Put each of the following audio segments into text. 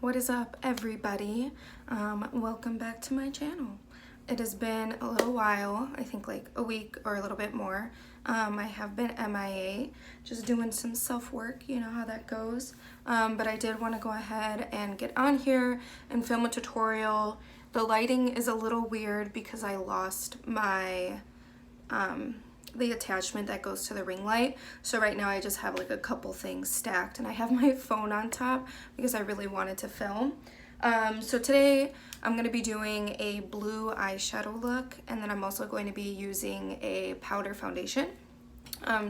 What is up, everybody? Welcome back to my channel. It has been a little while, I think like a week or a little bit more. I have been MIA, just doing some self-work, you know how that goes. But I did want to go ahead and get on here and film a tutorial. The lighting is a little weird because I lost my the attachment that goes to the ring light. So right now I just have like a couple things stacked and I have my phone on top because I really wanted to film. So today I'm going to be doing a blue eyeshadow look, and then I'm also going to be using a powder foundation.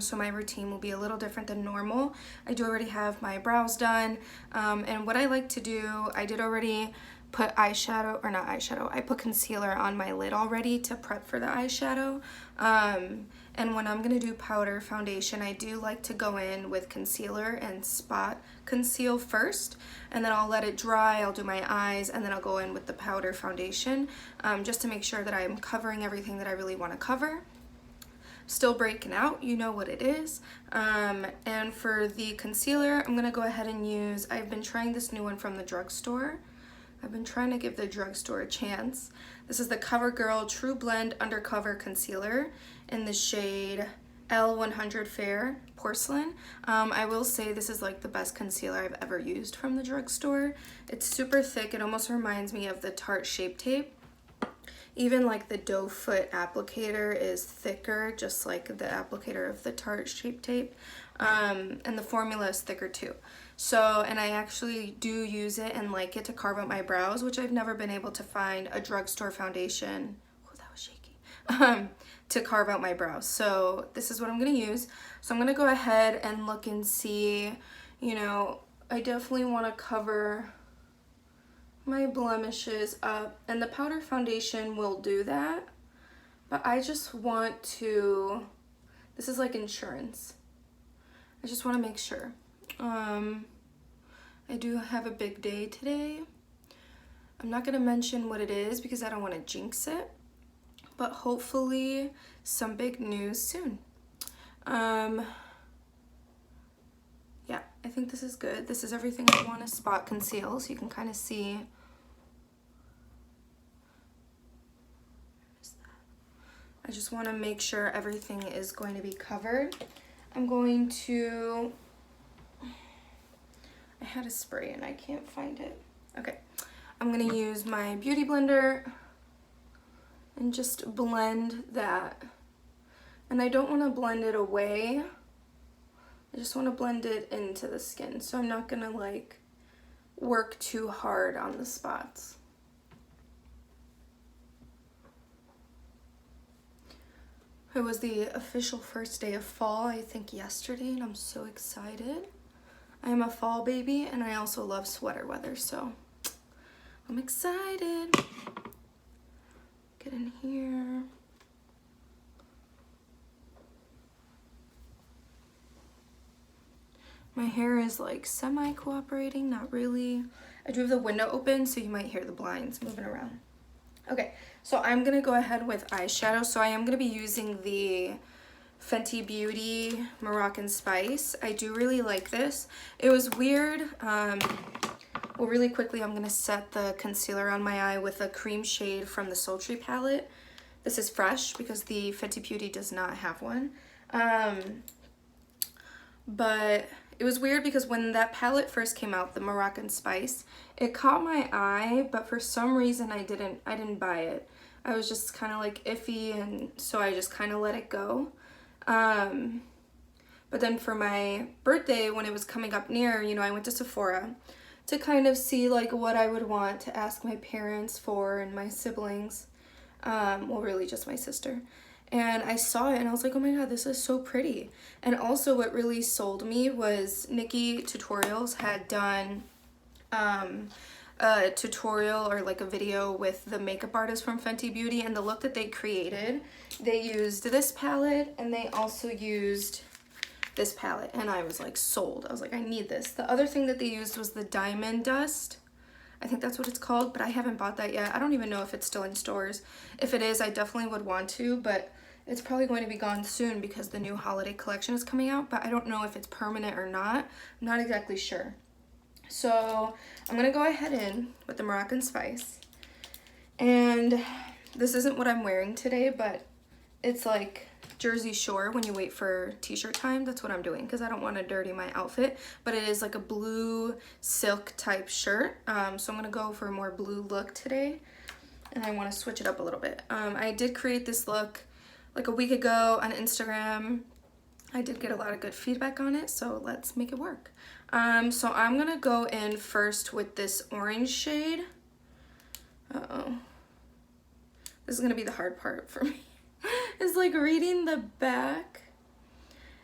So my routine will be a little different than normal. I do already have my brows done, and what I like to do, I did already put eyeshadow, or not eyeshadow, I put concealer on my lid already to prep for the eyeshadow. And when I'm gonna do powder foundation, I do like to go in with concealer and spot conceal first, and then I'll let it dry, I'll do my eyes, and then I'll go in with the powder foundation, just to make sure that I'm covering everything that I really wanna cover. Still breaking out, you know what it is. And for the concealer, I'm gonna go ahead and use, I've been trying this new one from the drugstore. I've been trying to give the drugstore a chance. This is the CoverGirl True Blend Undercover Concealer in the shade L100 Fair Porcelain. I will say this is like the best concealer I've ever used from the drugstore. It's super thick. It almost reminds me of the Tarte Shape Tape. Even like the doe foot applicator is thicker, just like the applicator of the Tarte Shape Tape. And the formula is thicker too. So, and I actually do use it and like it to carve out my brows, which I've never been able to find a drugstore foundation, oh, that was shaky, to carve out my brows. So this is what I'm going to use. So I'm going to go ahead and look and see, you know, I definitely want to cover my blemishes up, and the powder foundation will do that, but I just want to, this is like insurance. I just want to make sure. I do have a big day today. I'm not going to mention what it is because I don't want to jinx it, but hopefully some big news soon. Yeah, I think this is good. This is everything I want to spot conceal, so you can kind of see. I just want to make sure everything is going to be covered. I'm going to, I had a spray and I can't find it. Okay, I'm going to use my beauty blender and just blend that. And I don't want to blend it away. I just want to blend it into the skin. So I'm not going to like work too hard on the spots. It was the official first day of fall, I think yesterday, and I'm so excited. I am a fall baby, and I also love sweater weather, so I'm excited. Get in here. My hair is like semi-cooperating, not really. I do have the window open, so you might hear the blinds moving around. Okay, so I'm going to go ahead with eyeshadow. So I am going to be using the Fenty Beauty Moroccan Spice. I do really like this. It was weird. Well, really quickly, I'm going to set the concealer on my eye with a cream shade from the Sultry palette. This is fresh because the Fenty Beauty does not have one. But it was weird because when that palette first came out, the Moroccan Spice, it caught my eye, but for some reason I didn't buy it. I was just kind of like iffy, and so I just kind of let it go. But then for my birthday, when it was coming up near, you know, I went to Sephora to kind of see like what I would want to ask my parents for and my siblings. Well, really just my sister. And I saw it and I was like, oh my god, this is so pretty. And also what really sold me was Nikki Tutorials had done a tutorial or like a video with the makeup artist from Fenty Beauty, and the look that they created, they used this palette and they also used this palette, and I was like sold. I was like, I need this. The other thing that they used was the Diamond Dust. I think that's what it's called, but I haven't bought that yet. I don't even know if it's still in stores. If it is, I definitely would want to, but it's probably going to be gone soon because the new holiday collection is coming out, but I don't know if it's permanent or not. I'm not exactly sure. So I'm gonna go ahead in with the Moroccan Spice. And this isn't what I'm wearing today, but it's like Jersey Shore when you wait for t-shirt time. That's what I'm doing because I don't want to dirty my outfit, but it is like a blue silk type shirt. So I'm gonna go for a more blue look today, and I want to switch it up a little bit. I did create this look like a week ago on Instagram. I did get a lot of good feedback on it, so let's make it work. So I'm gonna go in first with this orange shade. Uh-oh. This is gonna be the hard part for me. It's like reading the back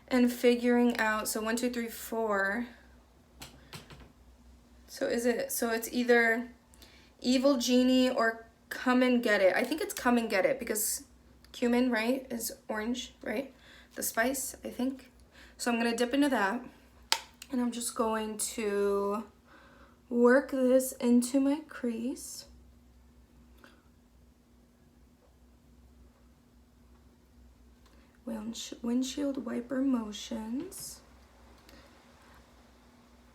and figuring out, so 1, 2, 3, 4. So it's either Evil Genie or Come and Get It. I think it's Come and Get It because cumin, right, is orange, right? The spice, I think. So I'm gonna dip into that, and I'm just going to work this into my crease. Windshield wiper motions.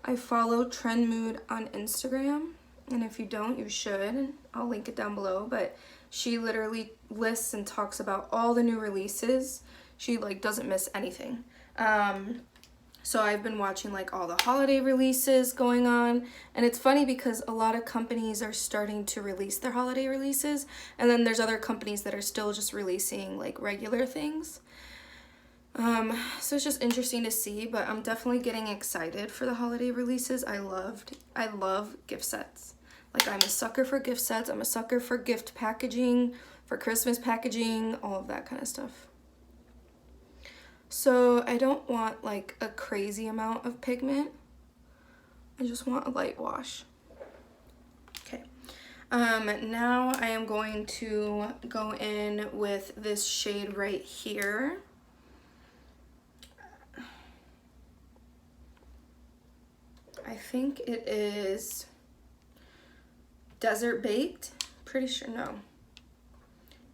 I follow Trend Mood on Instagram, and if you don't, you should. I'll link it down below, but she literally lists and talks about all the new releases. She like doesn't miss anything. So I've been watching like all the holiday releases going on, and it's funny because a lot of companies are starting to release their holiday releases, and then there's other companies that are still just releasing like regular things. So it's just interesting to see, but I'm definitely getting excited for the holiday releases. I love gift sets. Like, I'm a sucker for gift sets. I'm a sucker for gift packaging, for Christmas packaging, all of that kind of stuff. So I don't want like a crazy amount of pigment. I just want a light wash. Okay. Now I am going to go in with this shade right here. I think it is Desert Baked. Pretty sure, no.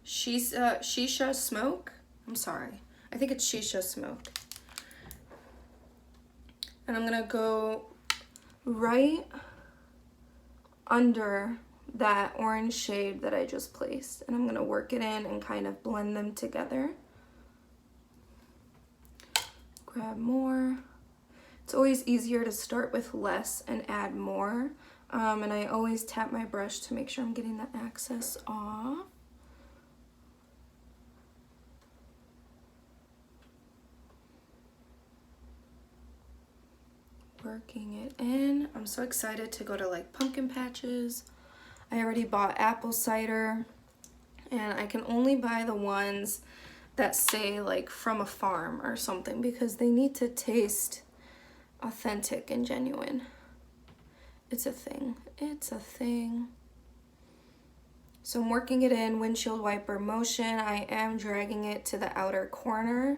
Shisha Smoke. I'm sorry. I think it's Shisha Smoke. And I'm gonna go right under that orange shade that I just placed. And I'm gonna work it in and kind of blend them together. Grab more. It's always easier to start with less and add more. And I always tap my brush to make sure I'm getting the excess off. Working it in. I'm so excited to go to like pumpkin patches. I already bought apple cider, and I can only buy the ones that say like from a farm or something because they need to taste authentic and genuine. It's a thing. It's a thing. So I'm working it in, windshield wiper motion. I am dragging it to the outer corner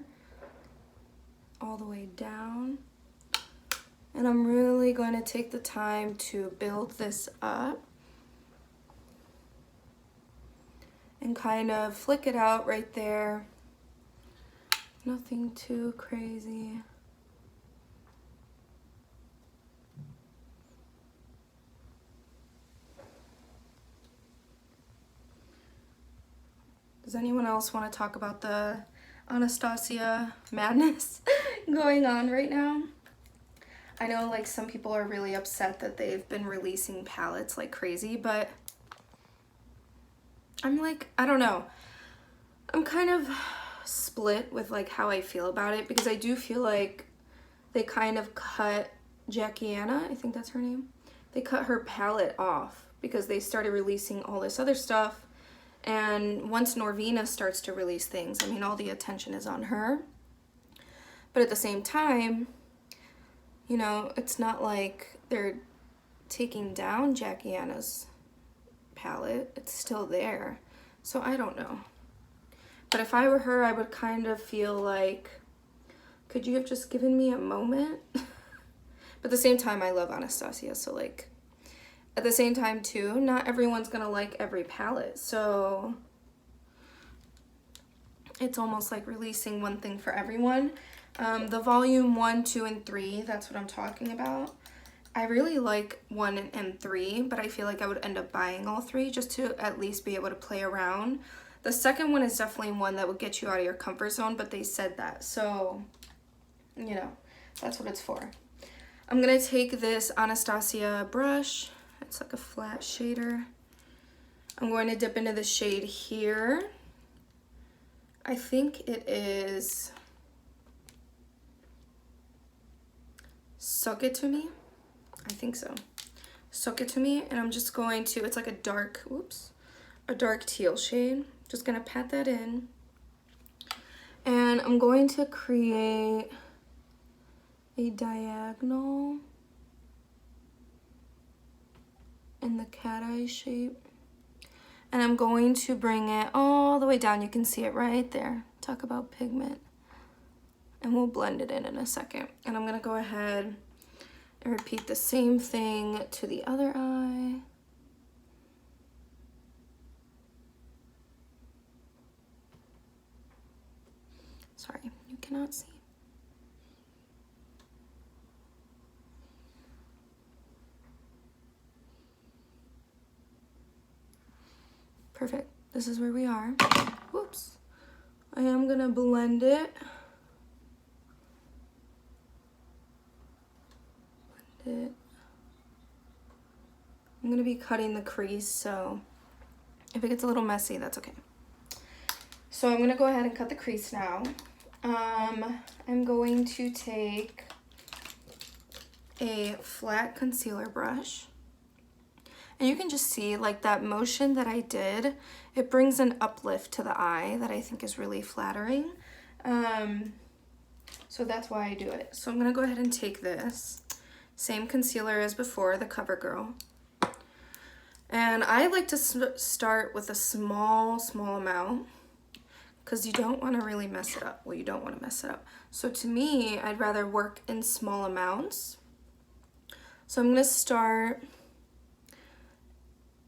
all the way down. And I'm really going to take the time to build this up and kind of flick it out right there. Nothing too crazy. Does anyone else want to talk about the Anastasia madness going on right now? I know like some people are really upset that they've been releasing palettes like crazy, but I'm like, I don't know. I'm kind of split with like how I feel about it because I do feel like they kind of cut Jackiana, I think that's her name. They cut her palette off because they started releasing all this other stuff. And once Norvina starts to release things, I mean, all the attention is on her. But at the same time, you know, it's not like they're taking down Jackiana's palette. It's still there. So I don't know. But if I were her, I would kind of feel like, could you have just given me a moment? But at the same time, I love Anastasia, so like, at the same time too, not everyone's gonna like every palette, so it's almost like releasing one thing for everyone. The volume 1, 2, and 3, that's what I'm talking about. I really like 1 and 3, but I feel like I would end up buying all 3 just to at least be able to play around. The second one is definitely one that would get you out of your comfort zone, but they said that. So, you know, that's what it's for. I'm going to take this Anastasia brush. It's like a flat shader. I'm going to dip into the shade here. I think it is Suck It To Me. I think so. Suck It To Me. And I'm just going to, it's like a dark, a dark teal shade. Just going to pat that in. And I'm going to create a diagonal in the cat eye shape. And I'm going to bring it all the way down. You can see it right there. Talk about pigment. And we'll blend it in a second. And I'm going to go ahead and repeat the same thing to the other eye. Sorry, you cannot see. Perfect. This is where we are. Whoops. I am gonna blend it. I'm gonna be cutting the crease, so if it gets a little messy, that's okay. So I'm gonna go ahead and cut the crease now. I'm going to take a flat concealer brush. And you can just see like that motion that I did, it brings an uplift to the eye that I think is really flattering. So that's why I do it. So I'm gonna go ahead and take this, same concealer as before, the CoverGirl. And I like to start with a small amount because you don't wanna really mess it up. Well, you don't wanna mess it up. So to me, I'd rather work in small amounts. So I'm gonna start,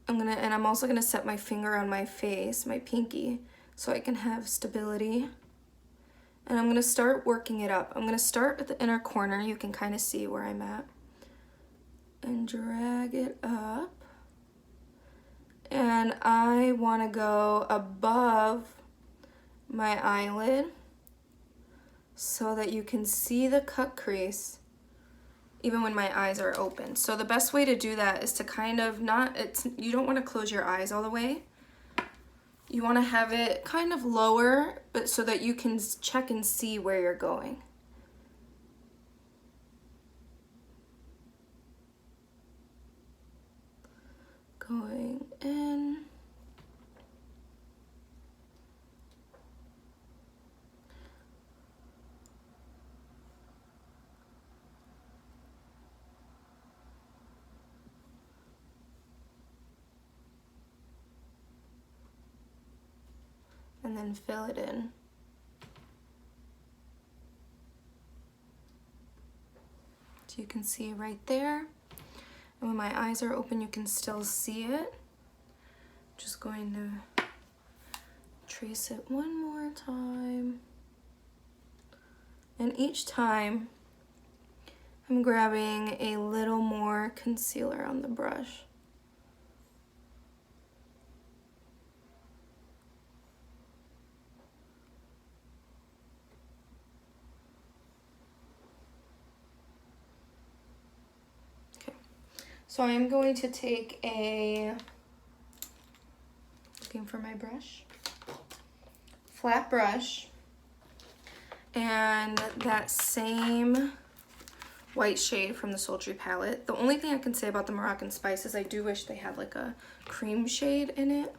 and I'm also gonna set my finger on my face, my pinky, so I can have stability. And I'm gonna start working it up. I'm gonna start at the inner corner. You can kind of see where I'm at. And drag it up. And I wanna go above my eyelid so that you can see the cut crease even when my eyes are open. So the best way to do that is to kind of you don't want to close your eyes all the way. You want to have it kind of lower, but so that you can check and see where you're going. Going in. And then fill it in. So you can see right there. And when my eyes are open, you can still see it. Just going to trace it one more time. And each time, I'm grabbing a little more concealer on the brush. So I'm going to take looking for my brush, flat brush, and that same white shade from the Sultry palette. The only thing I can say about the Moroccan Spice is I do wish they had like a cream shade in it.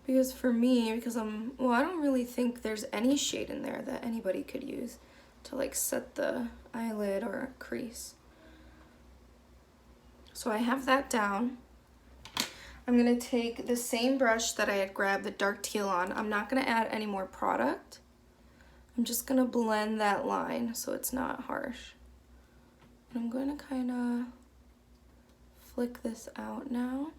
Because for me, I don't really think there's any shade in there that anybody could use to like set the eyelid or crease. So I have that down. I'm gonna take the same brush that I had grabbed the dark teal on. I'm not gonna add any more product. I'm just gonna blend that line so it's not harsh. And I'm gonna kind of flick this out now.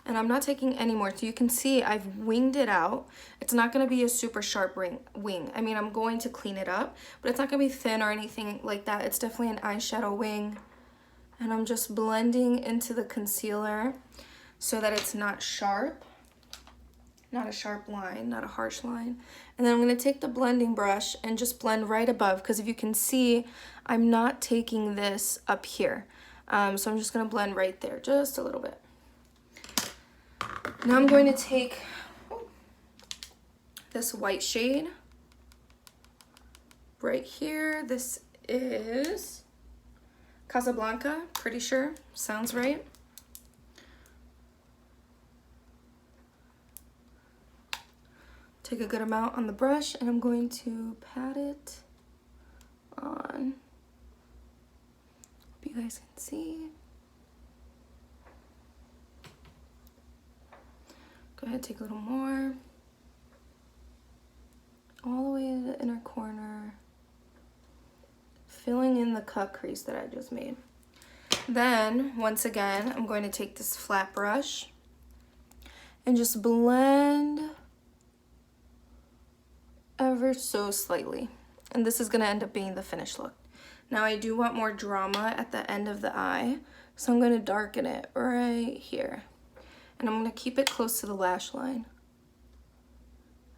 And I'm not taking any more. So you can see I've winged it out. It's not going to be a super sharp wing. I mean, I'm going to clean it up, but it's not going to be thin or anything like that. It's definitely an eyeshadow wing. And I'm just blending into the concealer so that it's not sharp. Not a sharp line, not a harsh line. And then I'm going to take the blending brush and just blend right above, because if you can see, I'm not taking this up here. So I'm just going to blend right there, just a little bit. Now I'm going to take this white shade right here. This is Casablanca, pretty sure, sounds right. Take a good amount on the brush and I'm going to pat it on. Hope you guys can see. Go ahead, take a little more. All the way to the inner corner. Filling in the cut crease that I just made. Then, once again, I'm going to take this flat brush and just blend ever so slightly. And this is going to end up being the finished look. Now I do want more drama at the end of the eye, so I'm going to darken it right here. And I'm going to keep it close to the lash line.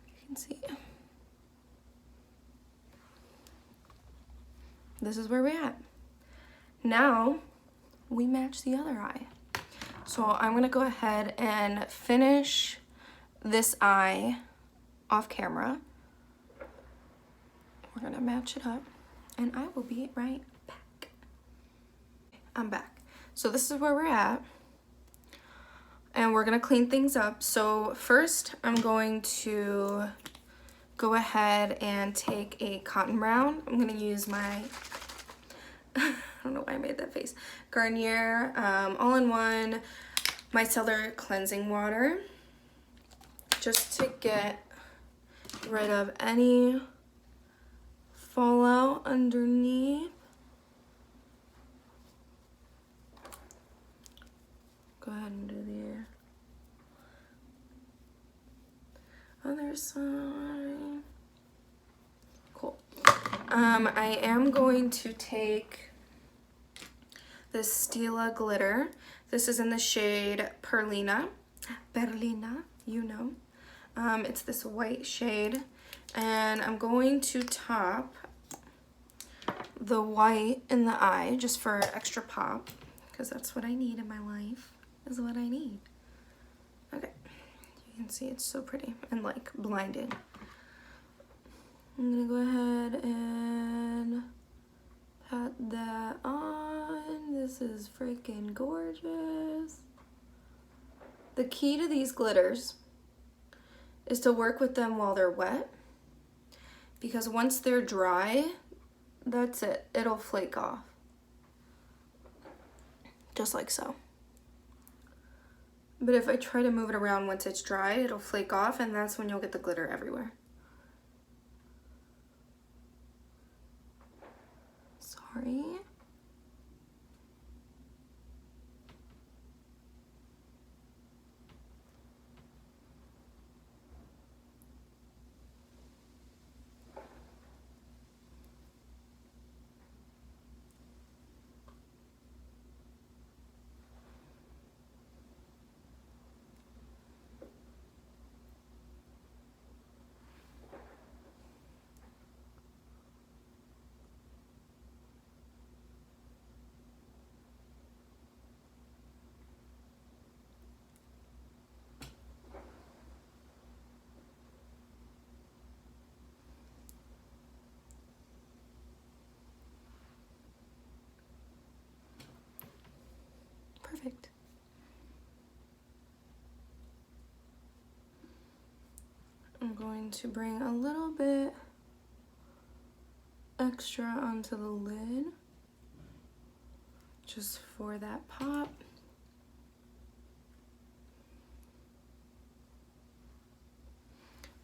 You can see. This is where we're at. Now we match the other eye. So I'm going to go ahead and finish this eye off camera. We're going to match it up and I will be right back. I'm back. So this is where we're at. And we're going to clean things up. So first I'm going to go ahead and take a cotton round. I'm going to use my, I don't know why I made that face, Garnier all-in-one micellar cleansing water, just to get rid of any fallout underneath. Go ahead and do the other side. Cool. I am going to take this Stila glitter. This is in the shade Perlina, you know. It's this white shade, and I'm going to top the white in the eye just for extra pop, because that's what I need in my life, is what I need. Okay, you can see it's so pretty and like blinding. I'm gonna go ahead and pat that on. This is freaking gorgeous. The key to these glitters is to work with them while they're wet, because once they're dry, that's it. It'll flake off. Just like so. But if I try to move it around once it's dry, it'll flake off, and that's when you'll get the glitter everywhere. Sorry. Perfect. I'm going to bring a little bit extra onto the lid, just for that pop.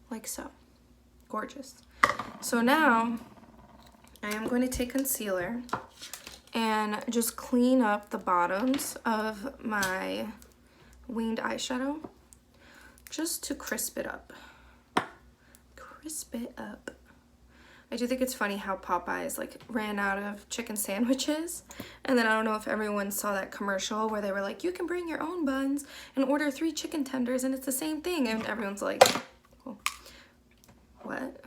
Like so. Gorgeous. So now I am going to take concealer and just clean up the bottoms of my winged eyeshadow just to crisp it up. Crisp it up. I do think it's funny how Popeyes like ran out of chicken sandwiches, and then I don't know if everyone saw that commercial where they were like, you can bring your own buns and order 3 chicken tenders and it's the same thing, and everyone's like, oh, what?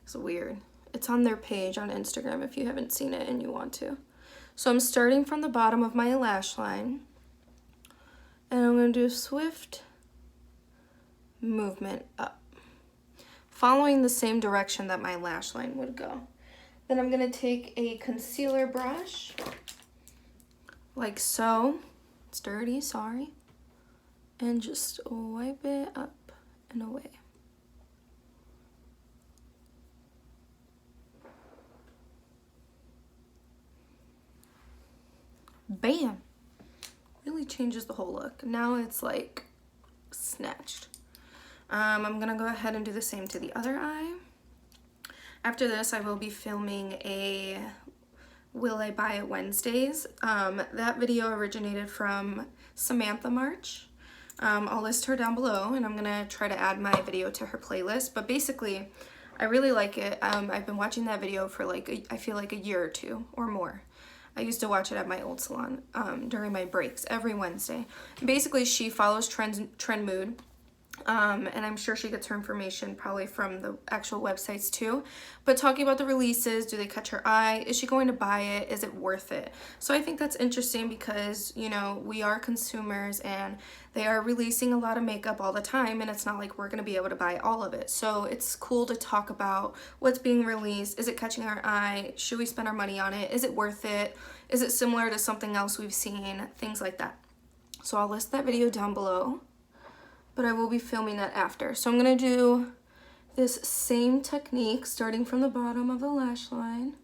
It's weird. It's on their page on Instagram if you haven't seen it and you want to. So I'm starting from the bottom of my lash line, and I'm going to do a swift movement up, following the same direction that my lash line would go. Then I'm going to take a concealer brush, like so. It's dirty, sorry. And just wipe it up and away. Bam! Really changes the whole look. Now it's like snatched. I'm gonna go ahead and do the same to the other eye. After this, I will be filming a Will I Buy It Wednesdays. That video originated from Samantha March. I'll list her down below, and I'm gonna try to add my video to her playlist. But basically, I really like it. I've been watching that video for like, I feel like a year or two or more. I used to watch it at my old salon during my breaks every Wednesday. Basically, she follows Trend Mood. And I'm sure she gets her information probably from the actual websites too. But talking about the releases, do they catch her eye? Is she going to buy it? Is it worth it? So I think that's interesting because, you know, we are consumers and they are releasing a lot of makeup all the time, and it's not like we're going to be able to buy all of it. So it's cool to talk about what's being released. Is it catching our eye? Should we spend our money on it? Is it worth it? Is it similar to something else we've seen? Things like that. So I'll list that video down below, but I will be filming that after. So I'm gonna do this same technique starting from the bottom of the lash line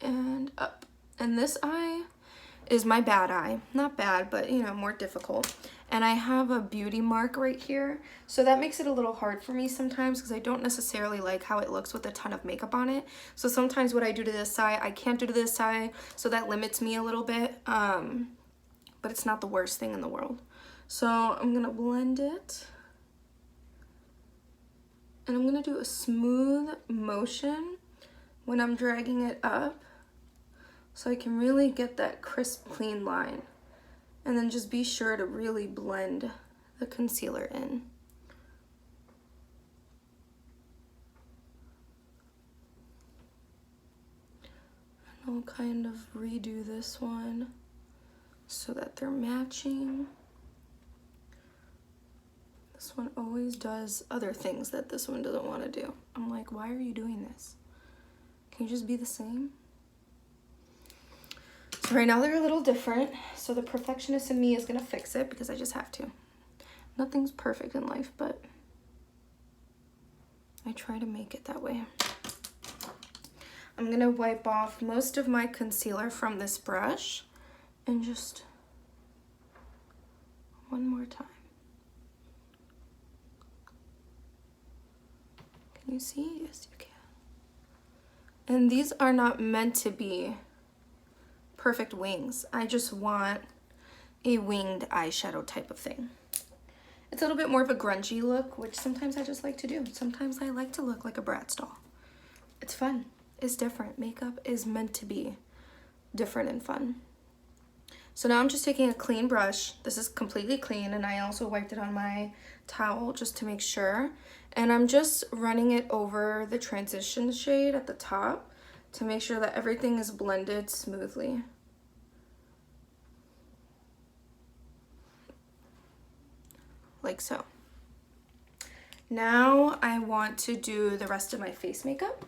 and up. And this eye is my bad eye. Not bad, but you know, more difficult. And I have a beauty mark right here. So that makes it a little hard for me sometimes because I don't necessarily like how it looks with a ton of makeup on it. So sometimes what I do to this eye, I can't do to this eye. So that limits me a little bit. But it's not the worst thing in the world. So I'm gonna blend it, and I'm gonna do a smooth motion when I'm dragging it up so I can really get that crisp, clean line. And then just be sure to really blend the concealer in. And I'll kind of redo this one so that they're matching. This one always does other things that this one doesn't want to do. I'm like, why are you doing this? Can you just be the same? So right now they're a little different. So the perfectionist in me is going to fix it because I just have to. Nothing's perfect in life, but I try to make it that way. I'm going to wipe off most of my concealer from this brush and just one more time. Can you see? Yes, you can. And these are not meant to be perfect wings. I just want a winged eyeshadow type of thing. It's a little bit more of a grungy look, which sometimes I just like to do. Sometimes I like to look like a Bratz doll. It's fun. It's different. Makeup is meant to be different and fun. So now I'm just taking a clean brush. This is completely clean, and I also wiped it on my towel just to make sure. And I'm just running it over the transition shade at the top to make sure that everything is blended smoothly. Like so. Now I want to do the rest of my face makeup.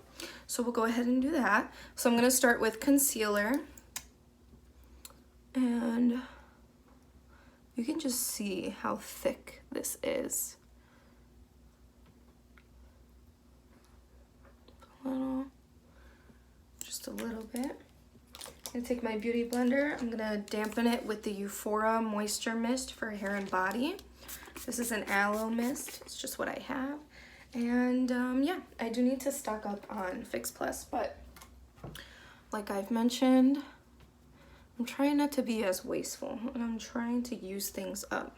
So we'll go ahead and do that. So I'm going to start with concealer. And you can just see how thick this is. Just a little bit. I'm gonna take my beauty blender. I'm gonna dampen it with the Euphoria Moisture Mist for hair and body. This is an aloe mist. It's just what I have. And yeah, I do need to stock up on Fix Plus, but like I've mentioned, I'm trying not to be as wasteful, and I'm trying to use things up.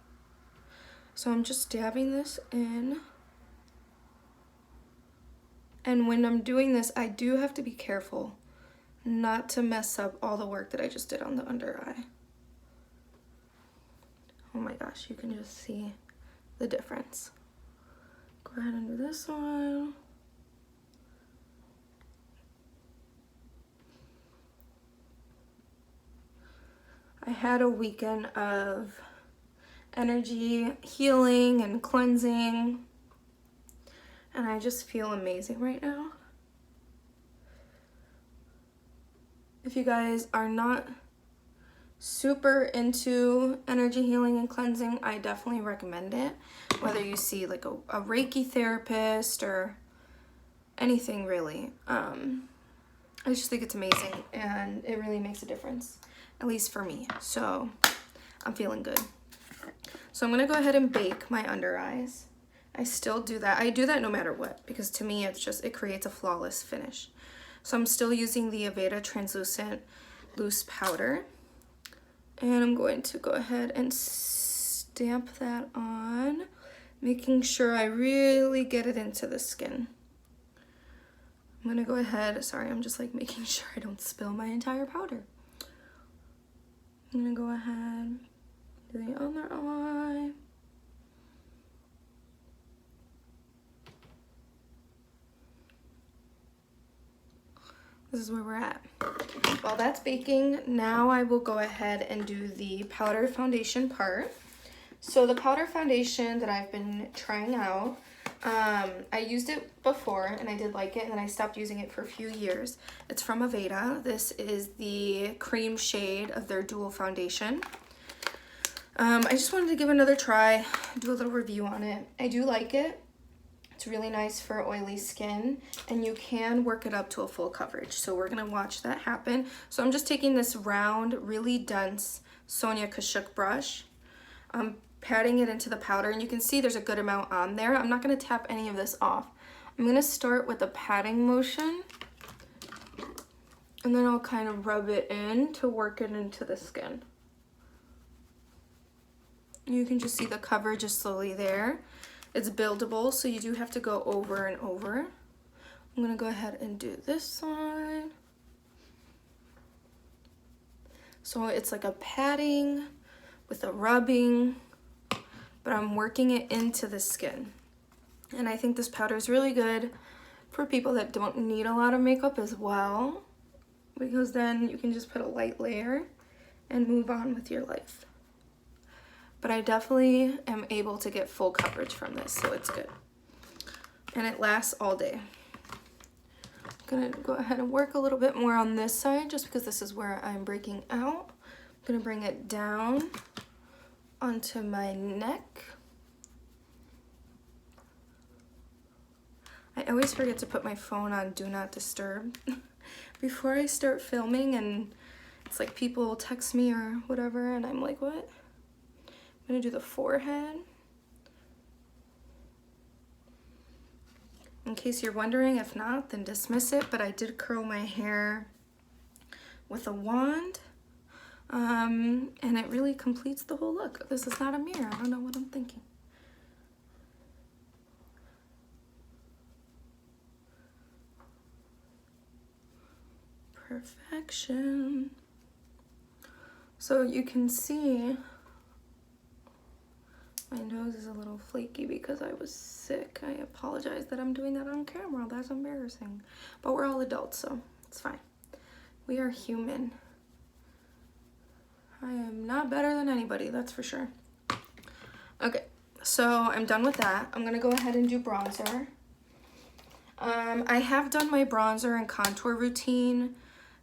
So I'm just dabbing this in. And when I'm doing this, I do have to be careful not to mess up all the work that I just did on the under eye. Oh my gosh, you can just see the difference. Go ahead and do this one. I had a weekend of energy healing and cleansing, and I just feel amazing right now. If you guys are not super into energy healing and cleansing, I definitely recommend it. Whether you see like a Reiki therapist or anything really. I just think it's amazing, and it really makes a difference, at least for me. So I'm feeling good. So I'm gonna go ahead and bake my under eyes. I still do that. I do that no matter what, because to me it's just, it creates a flawless finish. So I'm still using the Aveda translucent loose powder, and I'm going to go ahead and stamp that on, making sure I really get it into the skin. I'm gonna go ahead, sorry, I'm just like making sure I don't spill my entire powder. I'm gonna go ahead, do the other eye. This is where we're at. While that's baking, now I will go ahead and do the powder foundation part. So the powder foundation that I've been trying out, I used it before and I did like it, and then I stopped using it for a few years. It's from Aveda. This is the cream shade of their dual foundation. I just wanted to give another try, do a little review on it. I do like it. It's really nice for oily skin, and you can work it up to a full coverage. So we're gonna watch that happen. So I'm just taking this round, really dense Sonia Kashuk brush. I'm patting it into the powder, and you can see there's a good amount on there. I'm not gonna tap any of this off. I'm gonna start with a patting motion, and then I'll kind of rub it in to work it into the skin. You can just see the coverage is slowly there. It's buildable, so you do have to go over and over. I'm gonna go ahead and do this side. So it's like a patting with a rubbing, but I'm working it into the skin. And I think this powder is really good for people that don't need a lot of makeup as well, because then you can just put a light layer and move on with your life. But I definitely am able to get full coverage from this, so it's good. And it lasts all day. I'm gonna go ahead and work a little bit more on this side, just because this is where I'm breaking out. I'm gonna bring it down onto my neck. I always forget to put my phone on Do Not Disturb before I start filming, and it's like people will text me or whatever, and I'm like, what? I'm gonna do the forehead. In case you're wondering, if not, then dismiss it, but I did curl my hair with a wand, and it really completes the whole look. This is not a mirror, I don't know what I'm thinking. Perfection. So you can see my nose is a little flaky because I was sick. I apologize that I'm doing that on camera. That's embarrassing. But we're all adults, so it's fine. We are human. I am not better than anybody, that's for sure. Okay, so I'm done with that. I'm gonna go ahead and do bronzer. I have done my bronzer and contour routine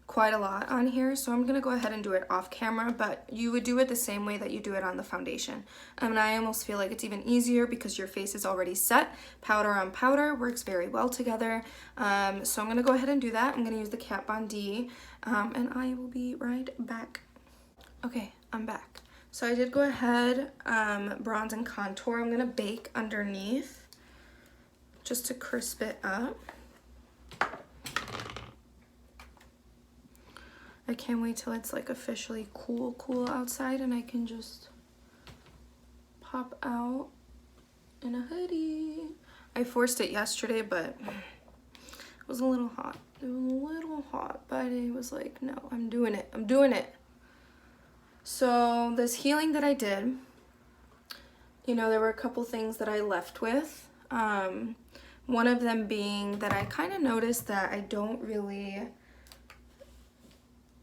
quite a lot on here, so I'm gonna go ahead and do it off camera, but you would do it the same way that you do it on the foundation. And I almost feel like it's even easier because your face is already set. Powder on powder works very well together. So I'm gonna go ahead and do that. I'm gonna use the Kat Von D, and I will be right back. Okay, I'm back. So I did go ahead, bronze and contour. I'm gonna bake underneath just to crisp it up. I can't wait till it's like officially cool outside and I can just pop out in a hoodie. I forced it yesterday, but it was a little hot. It was a little hot, but I was like, no, I'm doing it. I'm doing it. So this healing that I did, you know, there were a couple things that I left with. One of them being that I kind of noticed that I don't really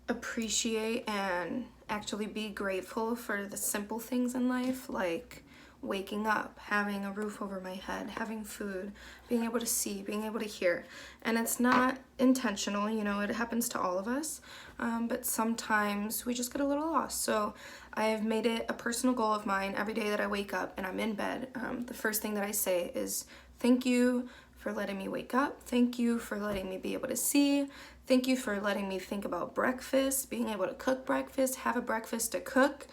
appreciate and actually be grateful for the simple things in life, like waking up, having a roof over my head, having food, being able to see, being able to hear. And it's not intentional, you know, it happens to all of us, but sometimes we just get a little lost. So I have made it a personal goal of mine every day that I wake up and I'm in bed. The first thing that I say is, thank you for letting me wake up. Thank you for letting me be able to see. Thank you for letting me think about breakfast, being able to cook breakfast, have a breakfast to cook.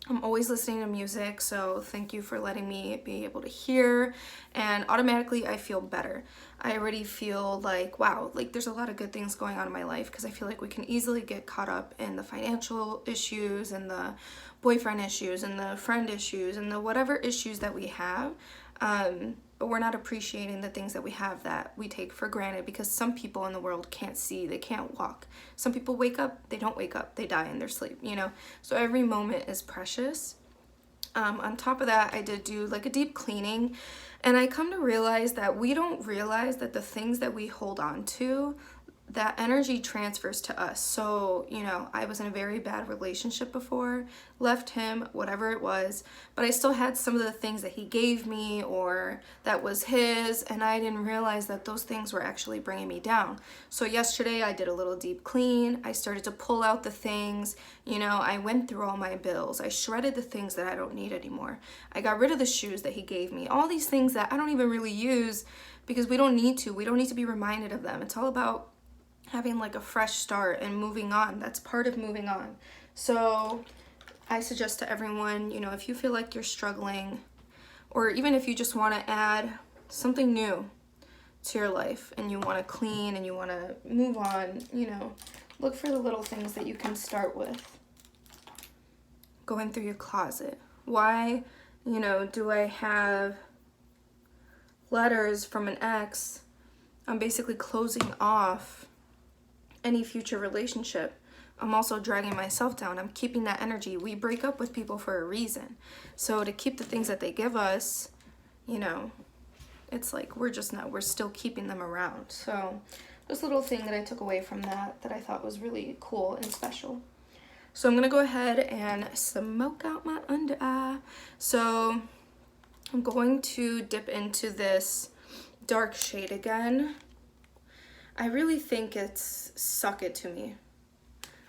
I'm always listening to music, so thank you for letting me be able to hear, and automatically I feel better. I already feel like, wow, like there's a lot of good things going on in my life, because I feel like we can easily get caught up in the financial issues and the boyfriend issues and the friend issues and the whatever issues that we have, but we're not appreciating the things that we have that we take for granted, because some people in the world can't see, they can't walk. Some people wake up, they don't wake up, they die in their sleep, you know? So every moment is precious. On top of that, I did do like a deep cleaning, and I come to realize that we don't realize that the things that we hold on to, that energy transfers to us. So, you know, I was in a very bad relationship before, left him, whatever it was, but I still had some of the things that he gave me or that was his, and I didn't realize that those things were actually bringing me down. So yesterday I did a little deep clean. I started to pull out the things, you know, I went through all my bills. I shredded the things that I don't need anymore. I got rid of the shoes that he gave me. All these things that I don't even really use, because we don't need to. We don't need to be reminded of them. It's all about having like a fresh start and moving on. That's part of moving on. So I suggest to everyone, you know, if you feel like you're struggling, or even if you just want to add something new to your life and you want to clean and you want to move on, you know, look for the little things that you can start with. Going through your closet. Why, you know, do I have letters from an ex? I'm basically closing off any future relationship. I'm also dragging myself down. I'm keeping that energy. We break up with people for a reason. So to keep the things that they give us, you know, it's like we're still keeping them around. So this little thing that I took away from that I thought was really cool and special. So I'm gonna go ahead and smoke out my under eye. So I'm going to dip into this dark shade again. I really think it's Suck It To Me.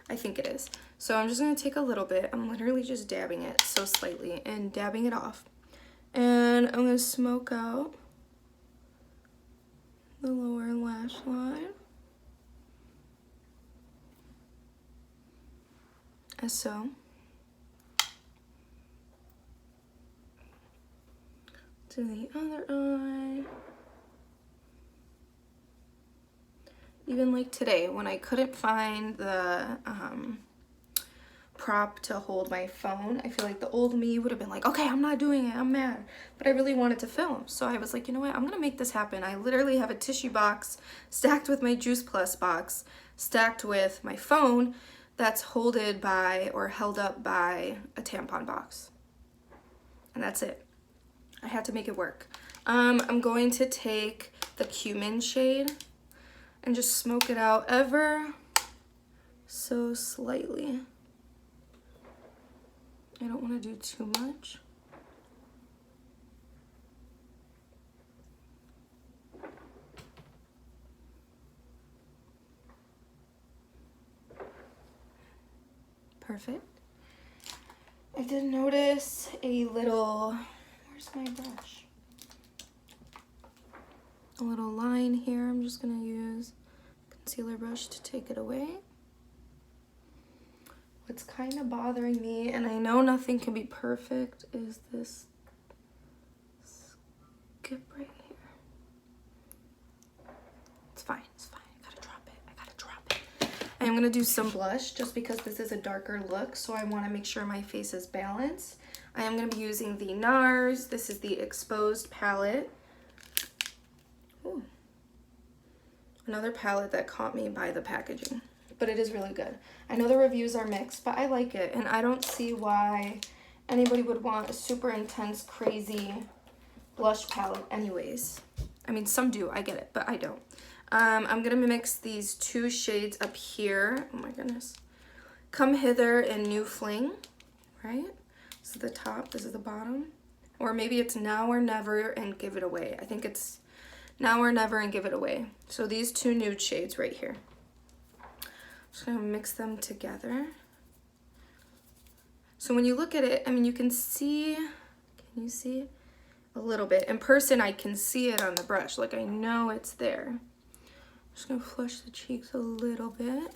I think it is. So I'm just going to take a little bit. I'm literally just dabbing it so slightly and dabbing it off. And I'm going to smoke out the lower lash line. As so. To the other eye. Even like today, when I couldn't find the prop to hold my phone, I feel like the old me would have been like, okay, I'm not doing it, I'm mad. But I really wanted to film. So I was like, you know what, I'm gonna make this happen. I literally have a tissue box stacked with my Juice Plus box, stacked with my phone that's holded by or held up by a tampon box. And that's it. I had to make it work. I'm going to take the cumin shade and just smoke it out ever so slightly. I don't want to do too much. Perfect. I did notice a little, where's my brush? A little line here. I'm just gonna use a concealer brush to take it away. What's kind of bothering me, and I know nothing can be perfect, is this skip right here. It's fine, it's fine. I gotta drop it. I'm gonna do some blush just because this is a darker look, so I wanna make sure my face is balanced. I am gonna be using the NARS. This is the Exposed palette. Ooh. Another palette that caught me by the packaging, but it is really good. I know the reviews are mixed, but I like it, and I don't see why anybody would want a super intense, crazy blush palette anyways. I mean, some do, I get it, but I don't. I'm gonna mix these two shades up here. Oh my goodness. Come Hither and New Fling, right? This is the top, this is the bottom. Or maybe it's Now or Never and Give It Away. I think it's Now or Never and Give It Away. So these two nude shades right here. Just gonna mix them together. So when you look at it, I mean, you can see, can you see? A little bit. In person, I can see it on the brush. Like, I know it's there. I'm just gonna flush the cheeks a little bit.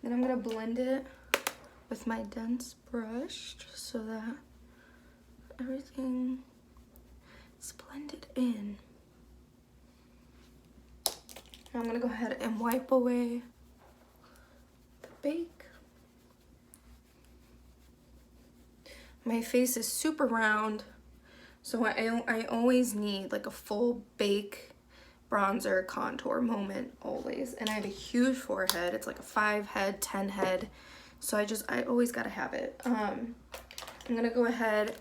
Then I'm gonna blend it with my dense brush just so that everything is blended in. Now I'm gonna go ahead and wipe away the bake. My face is super round, so I always need like a full bake bronzer contour moment always. And I have a huge forehead. It's like a 5 head, 10 head. So I always gotta have it. I'm gonna go ahead,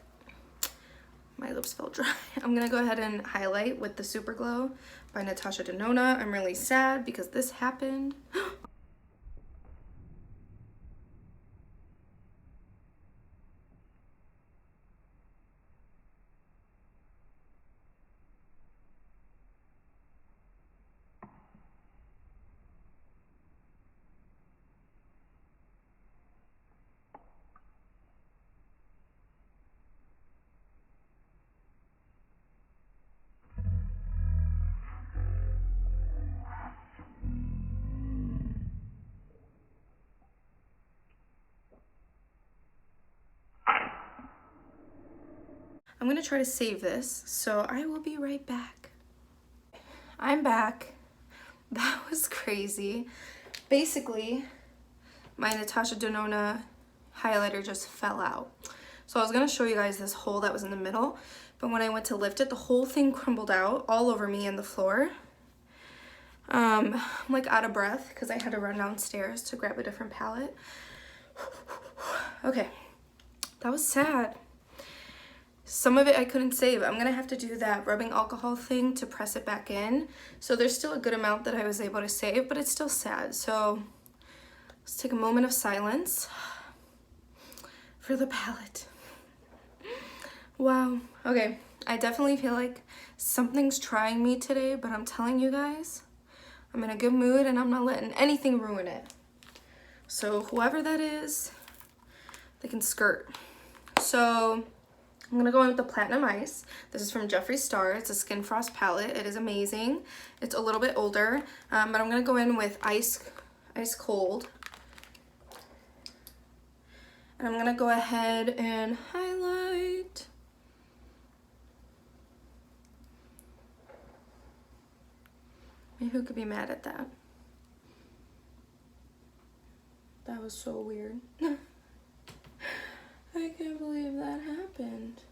my lips felt dry. I'm gonna go ahead and highlight with the Super Glow by Natasha Denona. I'm really sad because this happened. I'm gonna try to save this, so I will be right back. I'm back. That was crazy. Basically, my Natasha Denona highlighter just fell out. So I was gonna show you guys this hole that was in the middle, but when I went to lift it, the whole thing crumbled out all over me and the floor. I'm like out of breath because I had to run downstairs to grab a different palette. Okay, that was sad. Some of it I couldn't save. I'm gonna have to do that rubbing alcohol thing to press it back in. So there's still a good amount that I was able to save, but it's still sad. So let's take a moment of silence for the palette. Wow. Okay, I definitely feel like something's trying me today, but I'm telling you guys, I'm in a good mood and I'm not letting anything ruin it. So whoever that is, they can skirt. So I'm gonna go in with the Platinum Ice. This is from Jeffree Star. It's a Skin Frost palette. It is amazing. It's a little bit older, but I'm gonna go in with Ice Cold. And I'm gonna go ahead and highlight. I mean, who could be mad at that? That was so weird. I can't believe that happened.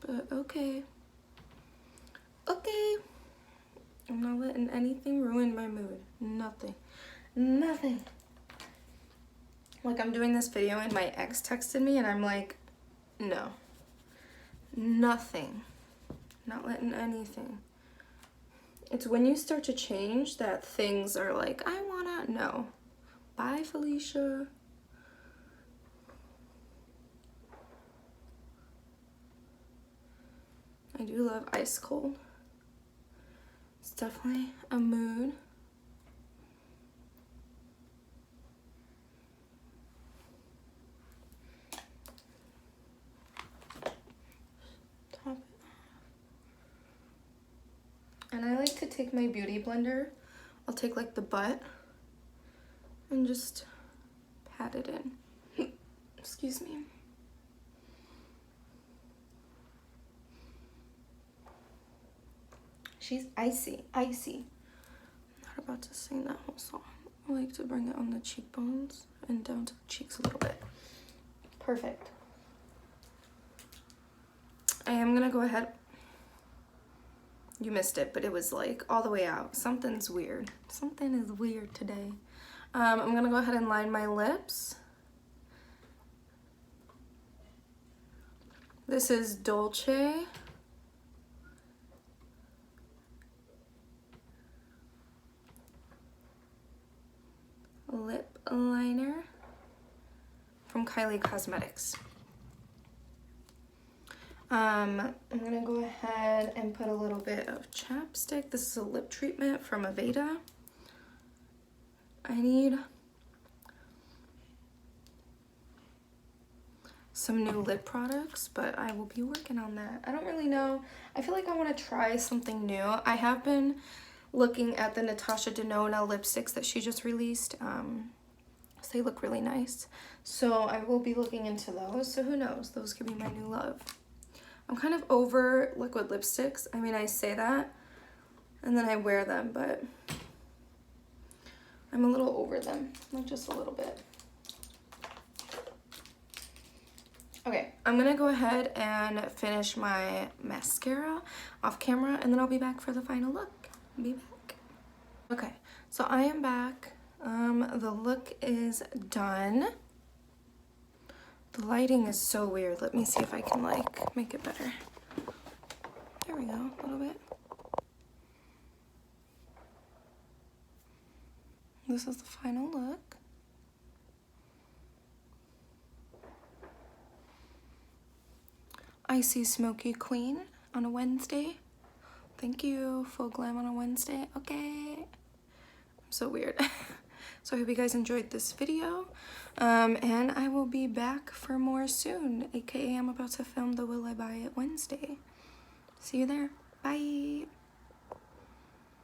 But okay. Okay. I'm not letting anything ruin my mood. Nothing. Nothing. Like, I'm doing this video and my ex texted me and I'm like, no. Nothing. Not letting anything. It's when you start to change that things are like, I wanna, no. Bye, Felicia. I do love Ice Cold. It's definitely a mood. Top it off. And I like to take my beauty blender. I'll take like the butt and just pat it in. Excuse me. She's icy, icy. I'm not about to sing that whole song. I like to bring it on the cheekbones and down to the cheeks a little bit. Perfect. I am gonna go ahead. You missed it, but it was like all the way out. Something's weird. Something is weird today. I'm gonna go ahead and line my lips. This is Dolce. Lip liner from Kylie Cosmetics. I'm gonna go ahead and put a little bit of chapstick. This is a lip treatment from Aveda. I need some new lip products, but I will be working on that. I don't really know. I feel like I want to try something new. I have been looking at the Natasha Denona lipsticks that she just released. So they look really nice. So I will be looking into those. So who knows? Those could be my new love. I'm kind of over liquid lipsticks. I mean, I say that and then I wear them, but I'm a little over them, like just a little bit. Okay, I'm gonna go ahead and finish my mascara off camera and then I'll be back for the final look. Be back. Okay, so I am back. The look is done. The lighting is so weird. Let me see if I can like make it better. There we go, a little bit. This is the final look. Icy Smokey Queen on a Wednesday. Thank you, full glam on a Wednesday. Okay. I'm so weird. So I hope you guys enjoyed this video. And I will be back for more soon. AKA I'm about to film the Will I Buy It Wednesday. See you there. Bye.